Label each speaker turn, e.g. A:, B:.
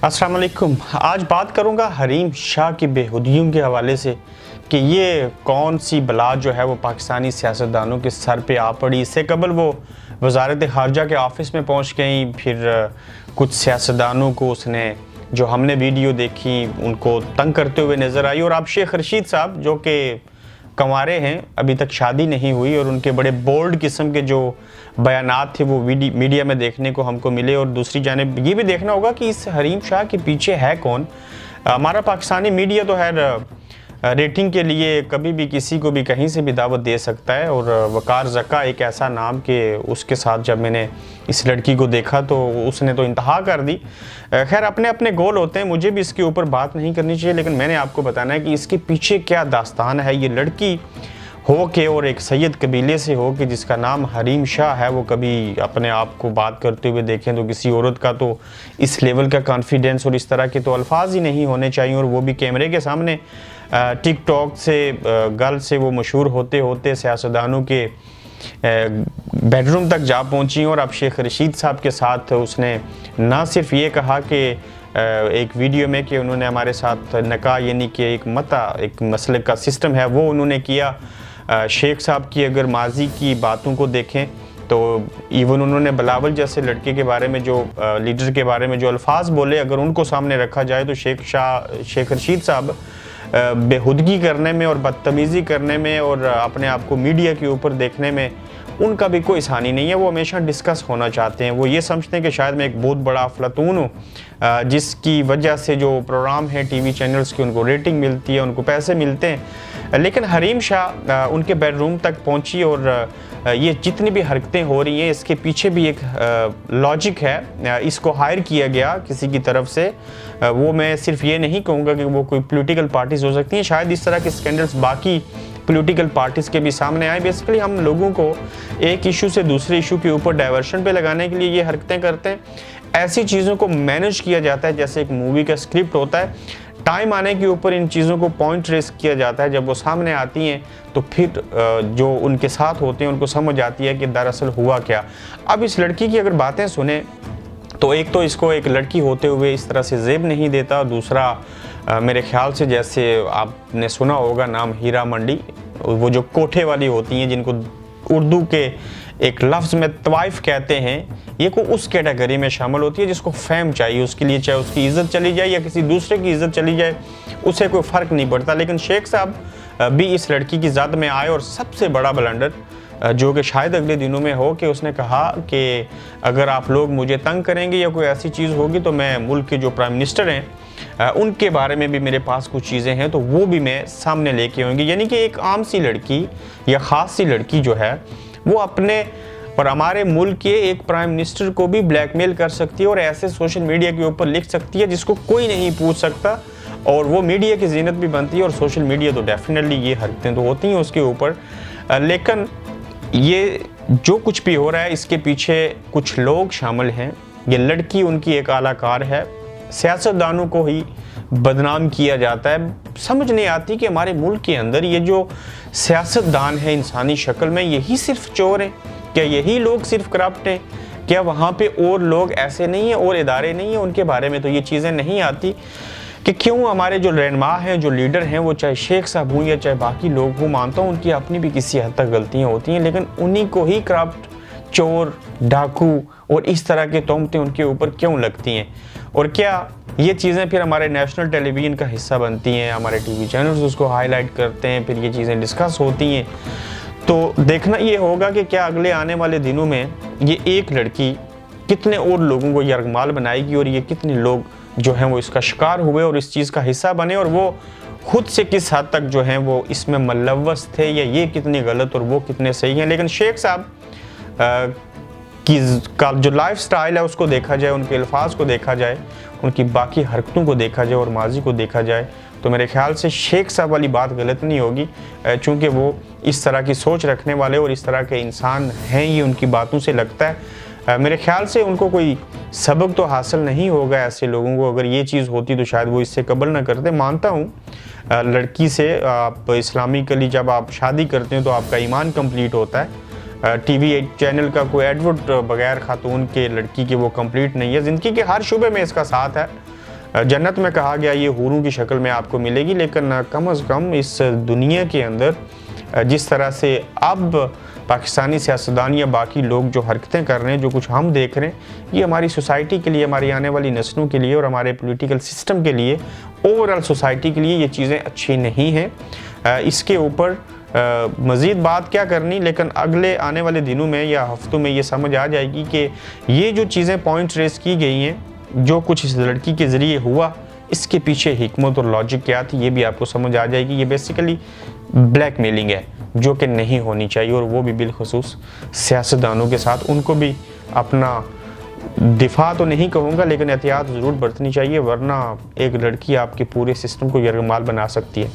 A: अस्सलाम वालेकुम। आज बात करूंगा हरीम शाह की बेहुदियों के हवाले से कि ये कौन सी बला जो है वो पाकिस्तानी सियासतदानों के सर पे आ पड़ी। इससे कबल वो वजारत ख़ारजा के ऑफिस में पहुंच गई, फिर कुछ सियासतदानों को उसने जो हमने वीडियो देखी उनको तंग करते हुए नज़र आई। और अब शेख रशीद साहब जो कि कंवारे हैं, अभी तक शादी नहीं हुई, और उनके बड़े बोल्ड किस्म के जो बयानात थे वो मीडिया में देखने को हमको मिले। और दूसरी जानिब ये भी देखना होगा कि इस हरीम शाह के पीछे है कौन। हमारा पाकिस्तानी मीडिया तो है रेटिंग के लिए कभी भी किसी को भी कहीं से भी दावत दे सकता है, और वकार ज़का एक ऐसा नाम कि उसके साथ जब मैंने इस लड़की को देखा तो उसने तो इंतहा कर दी। खैर, अपने अपने गोल होते हैं, मुझे भी इसके ऊपर बात नहीं करनी चाहिए, लेकिन मैंने आपको बताना है कि इसके पीछे क्या दास्तान है। ये लड़की हो के और एक सैयद कबीले से हो के जिसका नाम हरीम शाह है, वो कभी अपने आप को बात करते हुए देखें तो किसी औरत का तो इस लेवल का कॉन्फिडेंस और इस तरह के तो अल्फाज ही नहीं होने चाहिए, और वो भी कैमरे के सामने टिकटॉक से गर्ल से वो मशहूर होते होते सियासतदानों के बेडरूम तक जा पहुंची। और अब शेख रशीद साहब के साथ उसने ना सिर्फ ये कहा कि एक वीडियो में कि उन्होंने हमारे साथ नकाह यानी कि एक मसले का सिस्टम है वो उन्होंने किया। शेख साहब की अगर माजी की बातों को देखें तो इवन उन्होंने बिलावल जैसे लड़के के बारे में जो लीडर के बारे में जो अल्फाज बोले, अगर उनको सामने रखा जाए तो शेख रशीद साहब बेहुदगी करने में और बदतमीज़ी करने में और अपने आप को मीडिया के ऊपर देखने में उनका भी कोई सानी नहीं है। वो हमेशा डिस्कस होना चाहते हैं। वो ये समझते हैं कि शायद मैं एक बहुत बड़ा अफलातून हूँ, जिसकी वजह से जो प्रोग्राम है टीवी चैनल्स की उनको रेटिंग मिलती है, उनको पैसे मिलते हैं। लेकिन हरीम शाह उनके बेडरूम तक पहुंची, और ये जितनी भी हरकतें हो रही हैं इसके पीछे भी एक लॉजिक है। इसको हायर किया गया किसी की तरफ से। वो मैं सिर्फ ये नहीं कहूँगा कि वो कोई पॉलिटिकल पार्टीज हो सकती हैं, शायद इस तरह के स्कैंडल्स बाकी पॉलिटिकल पार्टीज के भी सामने आए। बेसिकली हम लोगों को एक इशू से दूसरे इशू के ऊपर डाइवर्शन पे लगाने के लिए ये हरकतें करते हैं। ऐसी चीज़ों को मैनेज किया जाता है जैसे एक मूवी का स्क्रिप्ट होता है। टाइम आने के ऊपर इन चीज़ों को पॉइंट रेस किया जाता है। जब वो सामने आती हैं तो फिर जो उनके साथ होते हैं उनको समझ आती है कि दरअसल हुआ क्या। अब इस लड़की की अगर बातें सुने तो एक तो इसको एक लड़की होते हुए इस तरह से जेब नहीं देता। दूसरा, मेरे ख्याल से जैसे आपने सुना होगा नाम हीरा मंडी, वो जो कोठे वाली होती हैं जिनको उर्दू के एक लफ्ज़ में तवाइफ कहते हैं, ये को उस कैटेगरी में शामिल होती है जिसको फेम चाहिए। उसके लिए चाहे उसकी इज़्ज़त चली जाए या किसी दूसरे की इज़्ज़त चली जाए, उससे कोई फ़र्क नहीं पड़ता। लेकिन शेख साहब भी इस लड़की की ज़द में आए, और सबसे बड़ा ब्लंडर जो कि शायद अगले दिनों में हो कि उसने कहा कि अगर आप लोग मुझे तंग करेंगे या कोई ऐसी चीज़ होगी तो मैं मुल्क के जो प्राइम मिनिस्टर हैं उनके बारे में भी मेरे पास कुछ चीज़ें हैं तो वो भी मैं सामने लेके आऊँगी। यानी कि एक आम सी लड़की या ख़ास सी लड़की जो है वो अपने और हमारे मुल्क के एक प्राइम मिनिस्टर को भी ब्लैकमेल कर सकती है, और ऐसे सोशल मीडिया के ऊपर लिख सकती है जिसको कोई नहीं पूछ सकता, और वो मीडिया की जीनत भी बनती है। और सोशल मीडिया तो डेफिनेटली ये हरकतें तो होती हैं उसके ऊपर। लेकिन ये जो कुछ भी हो रहा है इसके पीछे कुछ लोग शामिल हैं। ये लड़की उनकी एक आलाकार है, सियासतदानों को ही बदनाम किया जाता है। समझ नहीं आती कि हमारे मुल्क के अंदर ये जो सियासतदान है इंसानी शक्ल में, यही सिर्फ चोर हैं क्या? यही लोग सिर्फ करप्ट हैं क्या? वहाँ पे और लोग ऐसे नहीं हैं और इदारे नहीं हैं उनके बारे में तो ये चीज़ें नहीं आती कि क्यों हमारे जो रहनुमा हैं, जो लीडर हैं, वो चाहे शेख साहब हों या चाहे बाकी लोग हों, मानता हूँ उनकी अपनी भी किसी हद तक गलतियाँ होती हैं, लेकिन उन्हीं को ही करप्ट, चोर, डाकू और इस तरह के तोहमतें उनके ऊपर क्यों लगती हैं? और क्या ये चीज़ें फिर हमारे नेशनल टेलीविज़न का हिस्सा बनती हैं? हमारे टीवी चैनल्स उसको हाईलाइट करते हैं, फिर ये चीज़ें डिस्कस होती हैं। तो देखना ये होगा कि क्या अगले आने वाले दिनों में ये एक लड़की कितने और लोगों को यरगमाल बनाएगी, और ये कितने लोग जो हैं वो इसका शिकार हुए और इस चीज़ का हिस्सा बने, और वो खुद से किस हद तक जो हैं वो इसमें मुलव्वस थे, या ये कितनी गलत और वो कितने सही हैं। लेकिन शेख साहब का जो लाइफ स्टाइल है उसको देखा जाए, उनके अल्फाज को देखा जाए, उनकी बाकी हरकतों को देखा जाए और माजी को देखा जाए, तो मेरे ख्याल से शेख साहब वाली बात गलत नहीं होगी, चूँकि वो इस तरह की सोच रखने वाले और इस तरह के इंसान हैं, ये उनकी बातों से लगता है। मेरे ख्याल से उनको कोई सबक तो हासिल नहीं होगा ऐसे लोगों को। अगर ये चीज़ होती तो शायद वो इससे कबल ना करते। मानता हूँ लड़की से आप इस्लामिकली जब आप शादी करते हैं तो आपका ईमान कंप्लीट होता है। टीवी चैनल का कोई एडवर्ट बगैर खातून के लड़की के वो कंप्लीट नहीं है। ज़िंदगी के हर शुबे में इसका साथ है। जन्नत में कहा गया ये हूरों की शक्ल में आपको मिलेगी, लेकिन कम से कम इस दुनिया के अंदर जिस तरह से अब पाकिस्तानी सियासतदान या बाकी लोग जो हरकतें कर रहे हैं, जो कुछ हम देख रहे हैं, ये हमारी सोसाइटी के लिए, हमारी आने वाली नस्लों के लिए और हमारे पॉलिटिकल सिस्टम के लिए, ओवरऑल सोसाइटी के लिए ये चीज़ें अच्छी नहीं हैं। इसके ऊपर मज़ीद बात क्या करनी, लेकिन अगले आने वाले दिनों में या हफ्तों में ये समझ आ जाएगी कि ये जो चीज़ें पॉइंट रेस की गई हैं, जो कुछ इस लड़की के ज़रिए हुआ, इसके पीछे हिकमत और लॉजिक क्या थी, ये भी आपको समझ आ जाएगी। ये बेसिकली ब्लैकमेलिंग है जो कि नहीं होनी चाहिए, और वो भी बिलखुसूस सियासतदानों के साथ। उनको भी अपना दिफा तो नहीं कहूँगा, लेकिन एहतियात ज़रूर बरतनी चाहिए, वरना एक लड़की आपके पूरे सिस्टम को यरगमाल बना सकती है।